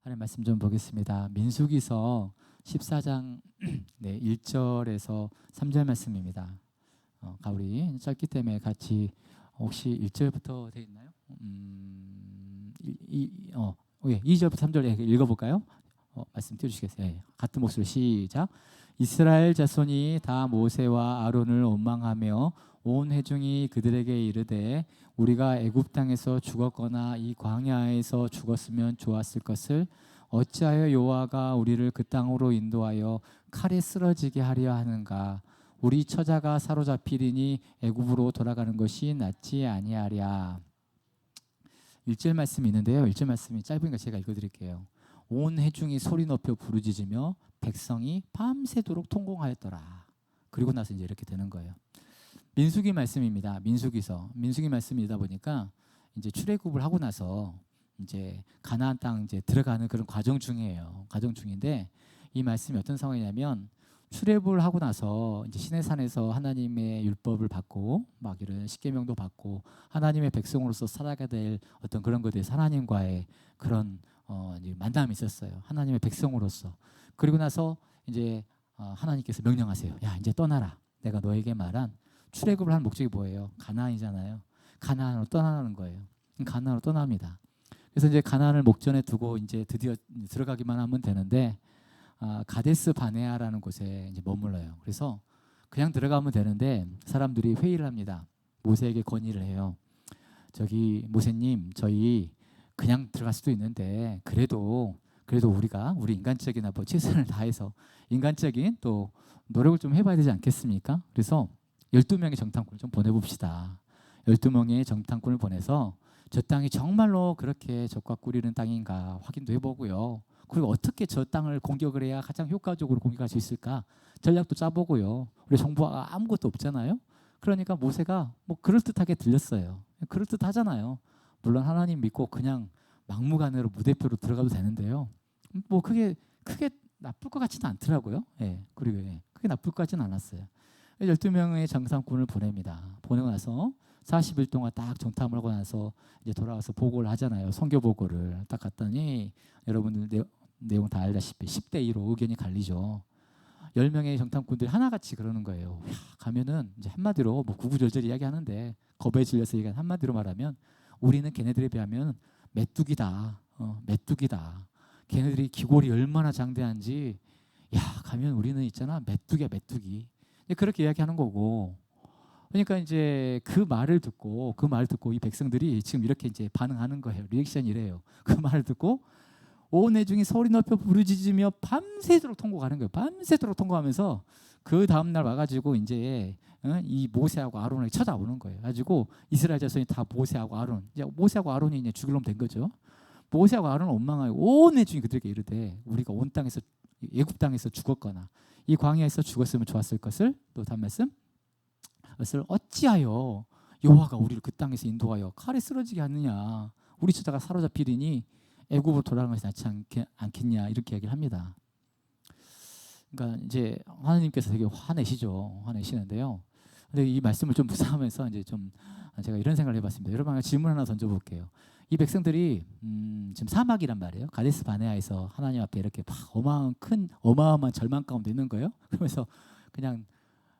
하나님 말씀 좀 보겠습니다. 민수기서 14장 네, 1절에서 3절 말씀입니다. 우리 짧기 때문에 같이 혹시 1절부터 되어 있나요? 2절부터 3절 읽어볼까요? 말씀 띄워주시겠어요? 예, 같은 목소리 시작. 이스라엘 자손이 다 모세와 아론을 원망하며 온 회중이 그들에게 이르되 우리가 애굽 땅에서 죽었거나 이 광야에서 죽었으면 좋았을 것을 어찌하여 여호와가 우리를 그 땅으로 인도하여 칼에 쓰러지게 하려 하는가? 우리 처자가 사로잡히리니 애굽으로 돌아가는 것이 낫지 아니하랴. 1절 말씀이 있는데요. 1절 말씀이 짧으니까 제가 읽어드릴게요. 온 회중이 소리 높여 부르짖으며 백성이 밤새도록 통곡하였더라. 그리고 나서 이제 이렇게 되는 거예요. 민수기 말씀입니다. 민수기 말씀이다 보니까 이제 출애굽을 하고 나서 이제 가나안 땅 이제 들어가는 그런 과정 중이에요. 과정 중인데 이 말씀이 어떤 상황이냐면 출애굽을 하고 나서 이제 시내산에서 하나님의 율법을 받고 막 이런 십계명도 받고 하나님의 백성으로서 살아가야 될 어떤 그런 것에 대해서 하나님과의 그런 만남이 있었어요. 하나님의 백성으로서. 그리고 나서 이제 하나님께서 명령하세요. 야, 이제 떠나라. 내가 너에게 말한 출애굽을 한 목적이 뭐예요? 가나안이잖아요. 가나안으로 떠나는 거예요. 가나안으로 떠납니다. 그래서 이제 가나안을 목전에 두고 이제 드디어 들어가기만 하면 되는데 가데스 바네아라는 곳에 이제 머물러요. 그래서 그냥 들어가면 되는데 사람들이 회의를 합니다. 모세에게 건의를 해요. 저기 모세님, 저희 그냥 들어갈 수도 있는데 그래도 우리 인간적인 최선을 다해서 인간적인 또 노력을 좀 해봐야 되지 않겠습니까? 그래서 12명의 정탐꾼을 좀 보내봅시다. 12명의 정탐꾼을 보내서 저 땅이 정말로 그렇게 적과 꿀이는 땅인가 확인도 해보고요. 그리고 어떻게 저 땅을 공격을 해야 가장 효과적으로 공격할 수 있을까 전략도 짜보고요. 우리 정부가 아무것도 없잖아요. 그러니까 모세가 뭐 그럴듯하게 들렸어요. 그럴듯하잖아요. 물론 하나님 믿고 그냥 막무가내로 무대표로 들어가도 되는데요. 뭐 크게 나쁠 것 같지는 않더라고요. 예, 그리고 크게 나쁠 것 같지는 않았어요. 12명의 정탐꾼을 보냅니다. 보내고 나서 40일 동안 딱 정탐을 하고 나서 이제 돌아와서 보고를 하잖아요. 선교 보고를 딱 갔더니 여러분들 내용 다 알다시피 10대 2로 의견이 갈리죠. 10명의 정탐꾼들이 하나같이 그러는 거예요. 야, 가면은 이제 한마디로 뭐 구구절절 이야기하는데 겁에 질려서 얘기한 한마디로 말하면 우리는 걔네들에 비하면 메뚜기다. 메뚜기다. 걔네들이 기골이 얼마나 장대한지 야 가면 우리는 있잖아 메뚜기야 메뚜기. 그렇게 이야기하는 거고. 그러니까 이제 그 말을 듣고 이 백성들이 지금 이렇게 이제 반응하는 거예요. 리액션이 이래요. 그 말을 듣고 온 회중이 소리 높여 부르짖으며 밤새도록 통곡하는 거예요. 밤새도록 통곡하면서 그 다음 날 와가지고 이제 이 모세하고 아론을 찾아오는 거예요. 가지고 이스라엘 자손이 다 모세하고 아론, 이제 모세하고 아론이 이제 죽일 놈 된 거죠. 모세하고 아론을 원망하여 온 회중이 그들에게 이르되 우리가 온 땅에서 애굽 땅에서 죽었거나 이 광야에서 죽었으면 좋았을 것을 또 다음 말씀 그것을 어찌하여 여호와가 우리를 그 땅에서 인도하여 칼에 쓰러지게 하느냐 우리 처자가 사로잡히리니 애굽으로 돌아가는 것이 낫지 않겠냐 이렇게 얘기를 합니다. 그러니까 이제 하나님께서 되게 화내시는데요. 근데 이 말씀을 좀 묵상하면서 이제 좀 제가 이런 생각을 해봤습니다. 여러분 질문 하나 던져볼게요. 이 백성들이 지금 사막이란 말이에요. 가데스 바네아에서 하나님 앞에 이렇게 어마어마한 절망 가운데 있는 거예요. 그러면서 그냥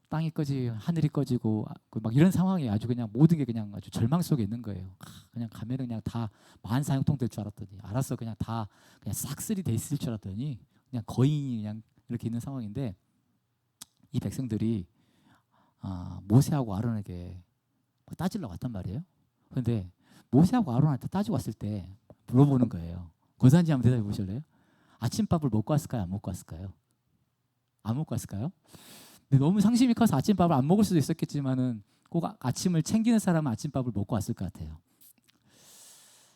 땅이 꺼지고 하늘이 꺼지고 막 이런 상황이 아주 그냥 모든 게 그냥 아주 절망 속에 있는 거예요. 그냥 가면은 그냥 다 만사형통 될 줄 알았더니 알았어 그냥 다 그냥 싹쓸이 돼 있을 줄 알았더니 그냥 거인이 그냥 이렇게 있는 상황인데 이 백성들이 모세하고 아론에게 따지러 왔단 말이에요. 그런데 모세하고 아론한테 따지고 왔을 때 물어보는 거예요. 고산지 한번 대답해 보실래요? 아침밥을 먹고 왔을까요? 안 먹고 왔을까요? 안 먹고 왔을까요? 근데 너무 상심이 커서 아침밥을 안 먹을 수도 있었겠지만은 꼭 아침을 챙기는 사람은 아침밥을 먹고 왔을 것 같아요.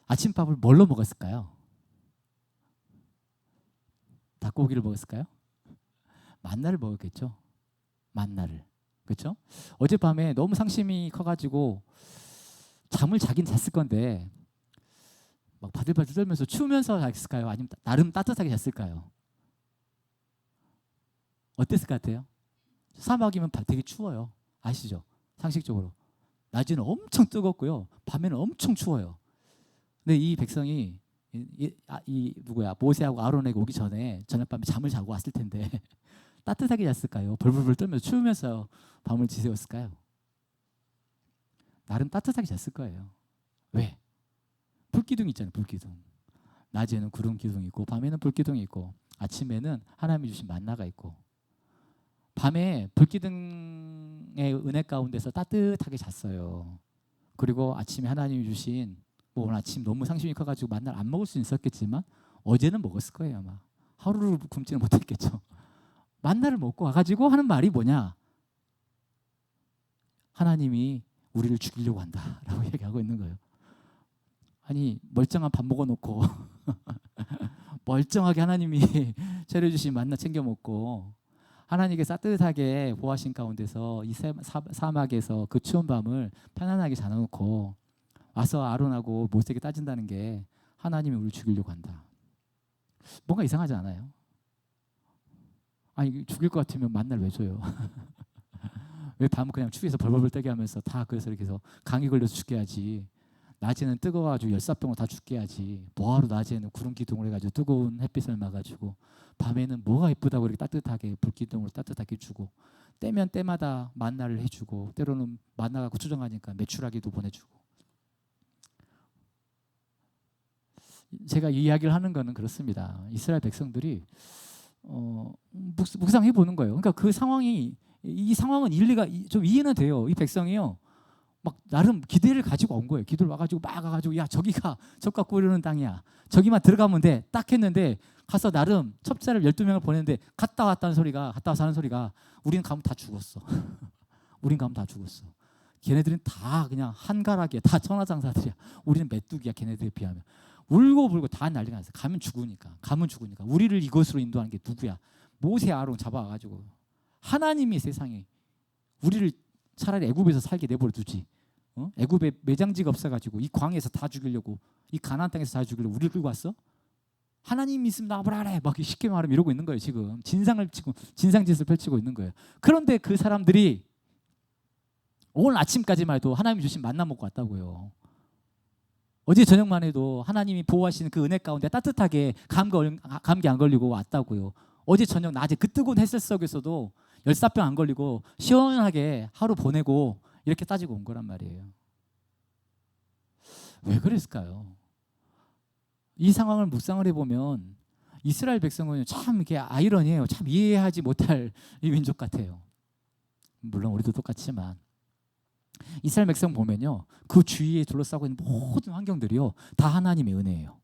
아침밥을 뭘로 먹었을까요? 닭고기를 먹었을까요? 만나를 먹었겠죠. 만나를. 그렇죠? 어젯밤에 너무 상심이 커가지고 잠을 자긴 잤을 건데 막 바들바들 떨면서 추우면서 잤을까요? 아니면 나름 따뜻하게 잤을까요? 어땠을 것 같아요? 사막이면 되게 추워요. 아시죠? 상식적으로. 낮에는 엄청 뜨겁고요. 밤에는 엄청 추워요. 근데 이 백성이 누구야 모세하고 아론에게 오기 전에 저녁밤에 잠을 자고 왔을 텐데 따뜻하게 잤을까요? 벌벌벌 떨면서 추우면서 밤을 지새웠을까요? 나름 따뜻하게 잤을 거예요. 왜? 불기둥 있잖아요. 불기둥. 낮에는 구름 기둥이 있고 밤에는 불기둥이 있고 아침에는 하나님이 주신 만나가 있고 밤에 불기둥의 은혜 가운데서 따뜻하게 잤어요. 그리고 아침에 하나님이 주신 뭐 오늘 아침 너무 상심이 커가지고 만나를 안 먹을 수 있었겠지만 어제는 먹었을 거예요. 아마 하루를 굶지는 못했겠죠. 만나를 먹고 와가지고 하는 말이 뭐냐? 하나님이 우리를 죽이려고 한다라고 얘기하고 있는 거예요. 아니 멀쩡한 밥 먹어놓고 멀쩡하게 하나님이 차려주신 만나 챙겨 먹고 하나님께 따뜻하게 보호하신 가운데서 이 사막에서 그 추운 밤을 편안하게 자놓고 와서 아론하고 모세에게 따진다는 게 하나님이 우리를 죽이려고 한다. 뭔가 이상하지 않아요? 아니 죽일 것 같으면 만날 왜 줘요? 왜 밤은 그냥 추위에서 벌벌벌 떨게 하면서 다 그래서 이렇게 해서 감기 걸려서 죽게 하지. 낮에는 뜨거워가지고 열사병으로 다 죽게 하지. 뭐하러 낮에는 구름 기둥을 해가지고 뜨거운 햇빛을 막아주고 밤에는 뭐가 예쁘다고 이렇게 따뜻하게 불기둥으로 따뜻하게 주고 때면 때마다 만나를 해주고 때로는 만나가 고추정하니까 메추라기도 보내주고. 제가 이 이야기를 하는 거는 그렇습니다. 이스라엘 백성들이 묵상해 보는 거예요. 그러니까 그 상황이 이 상황은 일리가 좀 이해는 돼요. 이 백성이요. 막 나름 기대를 가지고 온 거예요. 기도를 와가지고 막 가가지고 야 저기가 적 갖고 오려는 땅이야. 저기만 들어가면 돼. 딱 했는데 가서 나름 첩자를 12명을 보냈는데 갔다 와서 하는 소리가 우리는 가면 다 죽었어. 우린 가면 다 죽었어. 걔네들은 다 그냥 한가락이야. 다 천하장사들이야. 우리는 메뚜기야. 걔네들에 비하면. 울고 불고 다 난리가 났어요. 가면 죽으니까. 우리를 이곳으로 인도하는 게 누구야? 모세 아론 잡아와가지고 하나님이 세상에 우리를 차라리 애굽에서 살게 내버려 두지. 애굽에 매장지가 없어가지고 이 광에서 다 죽이려고 이 가나안 땅에서 다 죽이려고 우리를 끌고 왔어? 하나님 있으면 나와보라 그래. 막 쉽게 말하면 이러고 있는 거예요. 지금 진상짓을 펼치고 있는 거예요. 그런데 그 사람들이 오늘 아침까지만 해도 하나님이 주신 만나 먹고 왔다고요. 어제 저녁만 해도 하나님이 보호하시는 그 은혜 가운데 따뜻하게 감기 안 걸리고 왔다고요. 어제 저녁 낮에 그 뜨거운 햇살 속에서도 열사병 안 걸리고 시원하게 하루 보내고 이렇게 따지고 온 거란 말이에요. 왜 그랬을까요? 이 상황을 묵상을 해보면 이스라엘 백성은 참 이렇게 아이러니해요. 참 이해하지 못할 이 민족 같아요. 물론 우리도 똑같지만 이스라엘 백성 보면요, 그 주위에 둘러싸고 있는 모든 환경들이요 다 하나님의 은혜예요.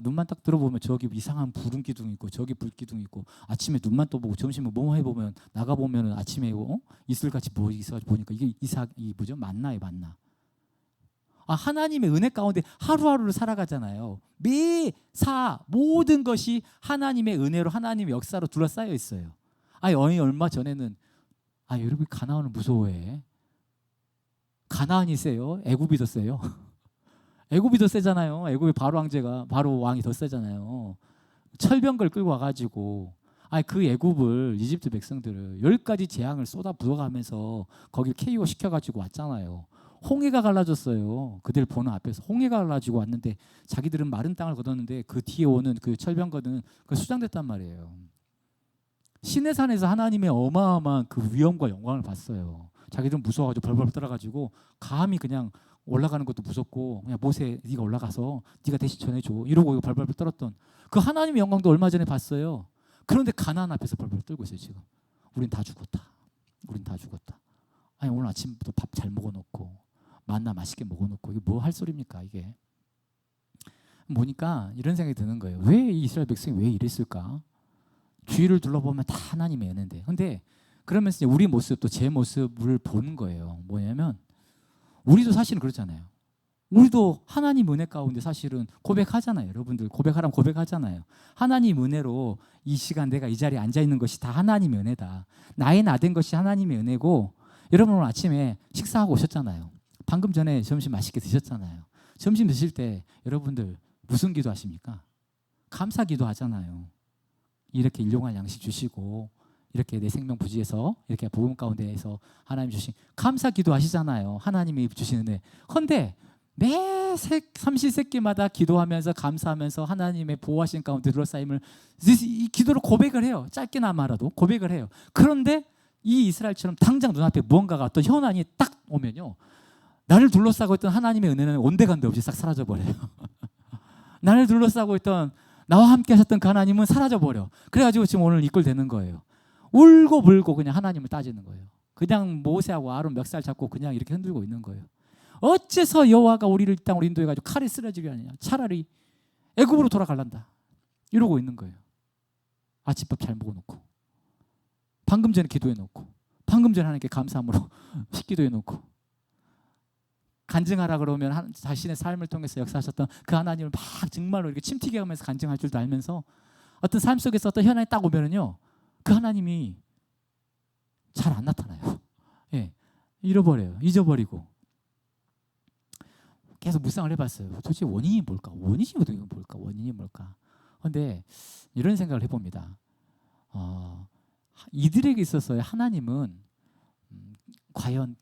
눈만 딱 들어보면 저기 이상한 구름 기둥 있고 저기 불기둥 있고 아침에 눈만 떠보고 점심에 뭐 해보면 나가보면 아침에 이슬같이 뭐 있어가지고 보니까 이게 이 뭐죠? 만나예요. 만나. 하나님의 은혜 가운데 하루하루를 살아가잖아요. 매사 모든 것이 하나님의 은혜로 하나님의 역사로 둘러싸여 있어요. 얼마 전에는 여러분 가나안을 무서워해. 가나안이 세요? 애굽이 더 세요? 애굽이 더 세잖아요. 애굽의 바로 왕이 더 세잖아요. 철병걸 끌고 와가지고 그 애굽을 이집트 백성들을 10가지 재앙을 쏟아 부어가면서 거길 KO 시켜가지고 왔잖아요. 홍해가 갈라졌어요. 그들 보는 앞에서 홍해가 갈라지고 왔는데 자기들은 마른 땅을 거뒀는데 그 뒤에 오는 그 철병거는 수장됐단 말이에요. 시내산에서 하나님의 어마어마한 그 위엄과 영광을 봤어요. 자기들은 무서워가지고 벌벌 떨어가지고 감히 그냥 올라가는 것도 무섭고 그냥 모세 네가 올라가서 네가 대신 전해줘 이러고 벌벌 떨었던 그 하나님의 영광도 얼마 전에 봤어요. 그런데 가나안 앞에서 벌벌 떨고 있어요. 지금 우린 다 죽었다. 오늘 아침부터 밥 잘 먹어놓고 만나 맛있게 먹어놓고 이게 뭐 할 소리입니까 이게. 보니까 이런 생각이 드는 거예요. 왜 이 이스라엘 백성이 왜 이랬을까? 주위를 둘러보면 다 하나님의 은혜인데 근데 그러면서 우리 모습 또 제 모습을 보는 거예요. 뭐냐면 우리도 사실은 그렇잖아요. 우리도 하나님 은혜 가운데 사실은 고백하잖아요. 여러분들 고백하라면 고백하잖아요. 하나님 은혜로 이 시간 내가 이 자리에 앉아있는 것이 다 하나님의 은혜다. 나의 나 된 것이 하나님의 은혜고 여러분 오늘 아침에 식사하고 오셨잖아요. 방금 전에 점심 맛있게 드셨잖아요. 점심 드실 때 여러분들 무슨 기도하십니까? 감사 기도하잖아요. 이렇게 일용할 양식 주시고 이렇게 내 생명 부지에서 이렇게 복음 가운데에서 하나님 주신 감사 기도하시잖아요. 하나님이 주시는 은혜. 그런데 매 삼시세끼마다 기도하면서 감사하면서 하나님의 보호하신 가운데 둘러싸임을 이 기도로 고백을 해요. 짧게나마라도 고백을 해요. 그런데 이 이스라엘처럼 당장 눈앞에 무언가가 어떤 현안이 딱 오면요, 나를 둘러싸고 있던 하나님의 은혜는 온데간데 없이 싹 사라져버려요. 나를 둘러싸고 있던, 나와 함께 하셨던 그 하나님은 사라져버려. 그래가지고 지금 오늘 이꼴되는 거예요. 울고 불고 그냥 하나님을 따지는 거예요. 그냥 모세하고 아론 멱살 잡고 그냥 이렇게 흔들고 있는 거예요. 어째서 여호와가 우리를 이 땅으로 인도해가지고 칼에 쓰러지게 하느냐, 차라리 애굽으로 돌아갈란다, 이러고 있는 거예요. 아침밥 잘 먹어놓고, 방금 전에 기도해놓고, 방금 전에 하나님께 감사함으로 기도해놓고, 간증하라 그러면 자신의 삶을 통해서 역사하셨던 그 하나님을 막 정말로 이렇게 침튀게 하면서 간증할 줄도 알면서 어떤 삶 속에서 어떤 현안이 딱 오면은요, 그 하나님이 잘 안 나타나요. 예, 잃어버려요. 잊어버리고. 계속 묵상을 해봤어요. 도대체 원인이 뭘까? 원인이 뭘까? 그런데 이런 생각을 해봅니다. 이들에게 있어서의 하나님은 과연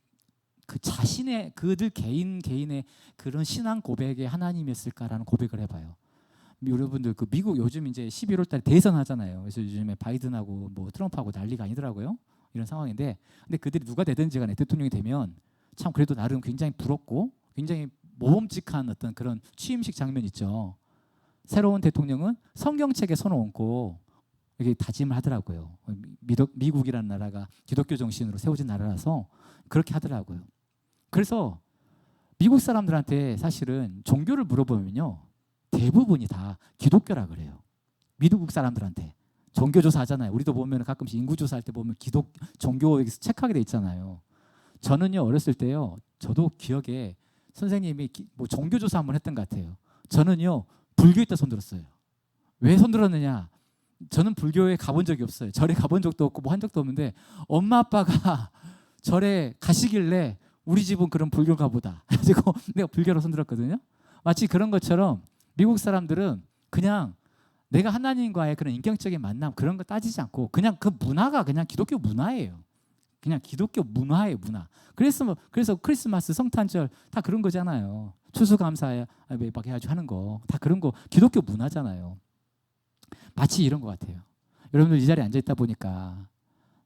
그 자신의, 그들 개인의 그런 신앙 고백의 하나님이었을까라는 고백을 해봐요. 여러분들 그 미국 요즘 이제 11월 달에 대선 하잖아요. 그래서 요즘에 바이든하고 뭐 트럼프하고 난리가 아니더라고요. 이런 상황인데, 근데 그들이 누가 되든지 간에 대통령이 되면 참 그래도 나름 굉장히 부럽고 굉장히 모범직한 어떤 그런 취임식 장면 있죠. 새로운 대통령은 성경책에 손을 얹고 이렇게 다짐을 하더라고요. 미국이라는 나라가 기독교 정신으로 세워진 나라라서 그렇게 하더라고요. 그래서 미국 사람들한테 사실은 종교를 물어보면요, 대부분이 다 기독교라 그래요. 미국 사람들한테 종교조사 하잖아요. 우리도 보면 가끔씩 인구조사할 때 보면 종교 체크하게 돼 있잖아요. 저는요, 어렸을 때요, 저도 기억에 선생님이 뭐 종교조사 한번 했던 것 같아요. 저는요, 불교에 있다 손들었어요. 왜 손들었느냐? 저는 불교에 가본 적이 없어요. 절에 가본 적도 없고 뭐 한 적도 없는데 엄마 아빠가 절에 가시길래 우리 집은 그런 불교가 보다. 그래가지고 내가 불교로 손들었거든요. 마치 그런 것처럼 미국 사람들은 그냥 내가 하나님과의 그런 인격적인 만남 그런 거 따지지 않고 그냥 그 문화가 그냥 기독교 문화예요. 그냥 기독교 문화예요, 문화. 그래서 크리스마스, 성탄절 다 그런 거잖아요. 추수감사 막 해가지고 하는 거 다 그런 거 기독교 문화잖아요. 마치 이런 것 같아요. 여러분들 이 자리에 앉아 있다 보니까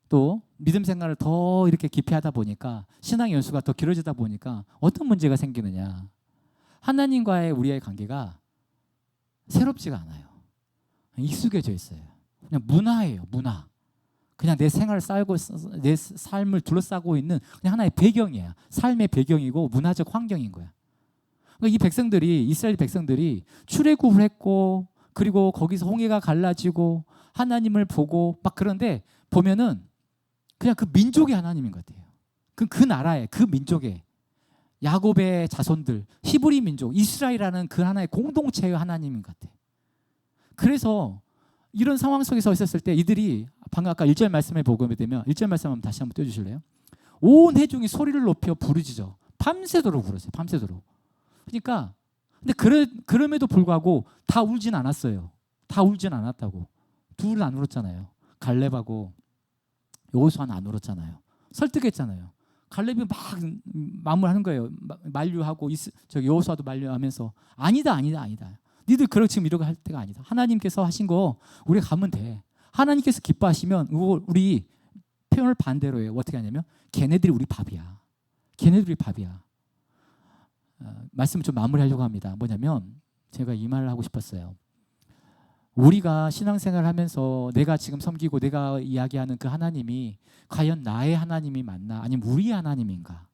또 믿음 생활을 더 이렇게 깊이 하다 보니까 신앙의 연수가 더 길어지다 보니까 어떤 문제가 생기느냐? 하나님과의 우리의 관계가 새롭지가 않아요. 익숙해져 있어요. 그냥 문화예요, 문화. 그냥 내 생활을 쌓고 내 삶을 둘러싸고 있는 그냥 하나의 배경이야. 삶의 배경이고 문화적 환경인 거야. 그러니까 이 백성들이, 이스라엘 백성들이 출애굽을 했고 그리고 거기서 홍해가 갈라지고 하나님을 보고 막 그런데 보면은 그냥 그 민족의 하나님인 것 같아요. 그 나라의, 그 민족의, 야곱의 자손들, 히브리 민족, 이스라엘이라는 그 하나의 공동체의 하나님인 것 같아요. 그래서 이런 상황 속에서 있었을 때 이들이 방금 아까 1절 말씀에 보게 되면 1절 말씀 한번 다시 한번 띄워주실래요? 온 회중이 소리를 높여 부르짖어 밤새도록 울었어요. 밤새도록. 그러니까 근데 그럼에도 불구하고 다 울진 않았어요. 다 울진 않았다고. 둘은 안 울었잖아요. 갈렙하고 여호수아는 안 울었잖아요. 설득했잖아요. 갈렙이 막 마무리하는 거예요. 만류하고 여호수아도 만류하면서 아니다. 니들 그렇게 지금 이러고 할 때가 아니다. 하나님께서 하신 거 우리가 가면 돼. 하나님께서 기뻐하시면 우리 표현을 반대로 해요. 어떻게 하냐면 걔네들이 우리 밥이야. 걔네들이 밥이야. 말씀을 좀 마무리하려고 합니다. 뭐냐면 제가 이 말을 하고 싶었어요. 우리가 신앙생활을 하면서 내가 지금 섬기고 내가 이야기하는 그 하나님이 과연 나의 하나님이 맞나? 아니면 우리의 하나님인가?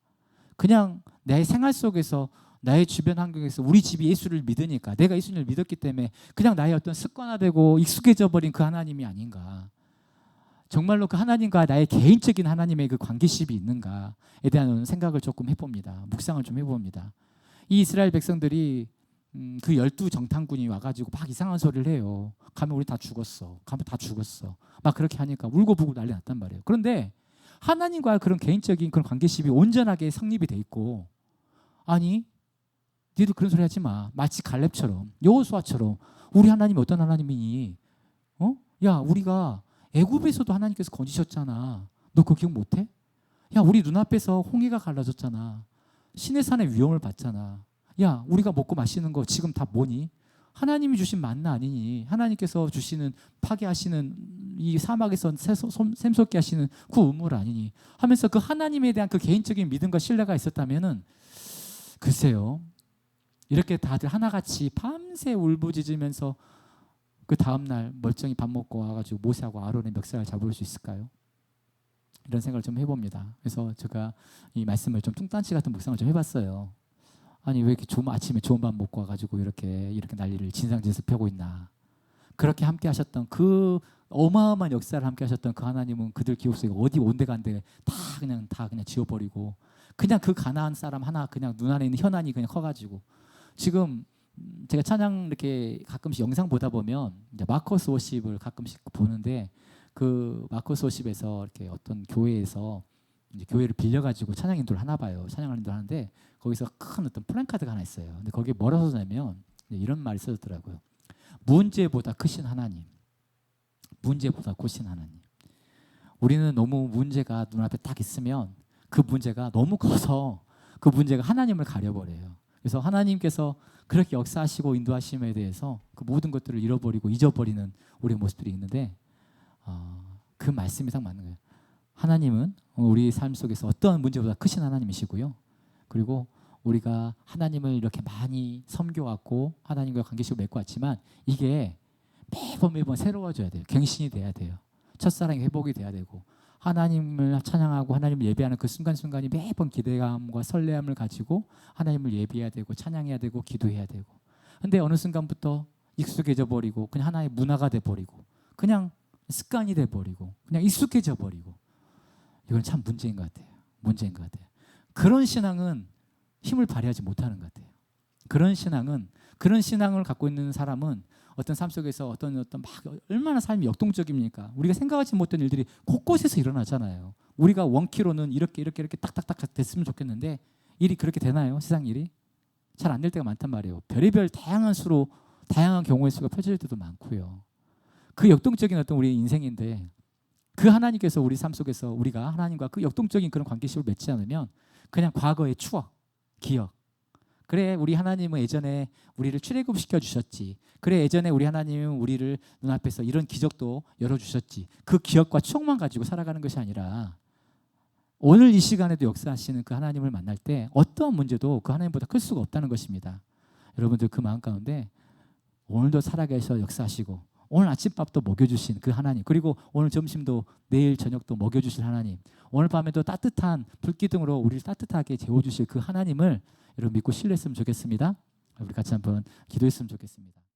그냥 내 생활 속에서 나의 주변 환경에서 우리 집이 예수를 믿으니까 내가 예수님을 믿었기 때문에 그냥 나의 어떤 습관화되고 익숙해져 버린 그 하나님이 아닌가? 정말로 그 하나님과 나의 개인적인 하나님의 그 관계십이 있는가에 대한 생각을 조금 해봅니다. 묵상을 좀 해봅니다. 이 이스라엘 백성들이 그 12 정탐꾼이 와가지고 막 이상한 소리를 해요. 가면 우리 다 죽었어. 가면 다 죽었어. 막 그렇게 하니까 울고불고 난리 났단 말이에요. 그런데 하나님과 그런 개인적인 그런 관계십이 온전하게 성립이 돼 있고, 아니 니들 그런 소리 하지 마. 마치 갈렙처럼 여호수아처럼 우리 하나님이 어떤 하나님이니? 야 우리가 애굽에서도 하나님께서 건지셨잖아. 너 그거 기억 못해? 야 우리 눈앞에서 홍해가 갈라졌잖아. 시내산의 위험을 봤잖아. 야, 우리가 먹고 마시는 거 지금 다 뭐니? 하나님이 주신 만나 아니니? 하나님께서 주시는 파괴하시는 이 사막에서 샘솟게 하시는 그 우물 아니니? 하면서 그 하나님에 대한 그 개인적인 믿음과 신뢰가 있었다면은 글쎄요, 이렇게 다들 하나같이 밤새 울부짖으면서 그 다음날 멀쩡히 밥 먹고 와가지고 모세하고 아론의 멱살을 잡을 수 있을까요? 이런 생각을 좀 해봅니다. 그래서 제가 이 말씀을 좀 뚱딴치 같은 묵상을 좀 해봤어요. 아니 왜 이렇게 아침에 좋은 밥 먹고 와가지고 이렇게 난리를 진상짓을 펴고 있나. 그렇게 함께 하셨던 그 어마어마한 역사를 함께 하셨던 그 하나님은 그들 기억 속에 어디 온데간데 다 그냥 지워버리고 그냥 그 가나안 사람 하나 그냥 눈 안에 있는 현안이 그냥 커가지고 지금 제가 찬양 이렇게 가끔씩 영상 보다 보면 이제 마커스 워십을 가끔씩 보는데 그 마커스 워십에서 이렇게 어떤 교회에서 이제 교회를 빌려가지고 찬양 인도를 하나 봐요. 찬양 인도를 하는데 거기서 큰 어떤 플랜카드가 하나 있어요. 근데 거기에 뭐라고 써냐면 이런 말이 써졌더라고요. 문제보다 크신 하나님. 문제보다 크신 하나님. 우리는 너무 문제가 눈앞에 딱 있으면 그 문제가 너무 커서 그 문제가 하나님을 가려버려요. 그래서 하나님께서 그렇게 역사하시고 인도하심에 대해서 그 모든 것들을 잃어버리고 잊어버리는 우리의 모습들이 있는데 그 말씀이 딱 맞는 거예요. 하나님은 우리 삶 속에서 어떠한 문제보다 크신 하나님이시고요. 그리고 우리가 하나님을 이렇게 많이 섬겨왔고 하나님과 관계식을 맺고 왔지만 이게 매번 새로워져야 돼요. 갱신이 돼야 돼요. 첫사랑이 회복이 돼야 되고 하나님을 찬양하고 하나님을 예배하는 그 순간순간이 매번 기대감과 설레함을 가지고 하나님을 예배해야 되고 찬양해야 되고 기도해야 되고 근데 어느 순간부터 익숙해져 버리고 그냥 하나의 문화가 돼버리고 그냥 습관이 돼버리고 그냥 익숙해져 버리고 이건 참 문제인 것 같아요. 문제인 것 같아요. 그런 신앙은 힘을 발휘하지 못하는 것 같아요. 그런 신앙을 갖고 있는 사람은 어떤 삶 속에서 어떤 막 얼마나 삶이 역동적입니까? 우리가 생각하지 못한 일들이 곳곳에서 일어나잖아요. 우리가 원키로는 이렇게 딱딱딱 됐으면 좋겠는데 일이 그렇게 되나요? 세상 일이 잘 안 될 때가 많단 말이에요. 별의별 다양한 경우의 수가 펼쳐질 때도 많고요. 그 역동적인 어떤 우리의 인생인데 그 하나님께서 우리 삶 속에서 우리가 하나님과 그 역동적인 그런 관계식을 맺지 않으면 그냥 과거의 추억, 기억. 그래 우리 하나님은 예전에 우리를 출애굽시켜 주셨지. 그래 예전에 우리 하나님은 우리를 눈앞에서 이런 기적도 열어주셨지. 그 기억과 추억만 가지고 살아가는 것이 아니라 오늘 이 시간에도 역사하시는 그 하나님을 만날 때 어떠한 문제도 그 하나님보다 클 수가 없다는 것입니다. 여러분들 그 마음 가운데 오늘도 살아계셔 역사하시고 오늘 아침밥도 먹여주신 그 하나님 그리고 오늘 점심도 내일 저녁도 먹여주실 하나님 오늘 밤에도 따뜻한 불기둥으로 우리를 따뜻하게 재워주실 그 하나님을 여러분 믿고 신뢰했으면 좋겠습니다. 우리 같이 한번 기도했으면 좋겠습니다.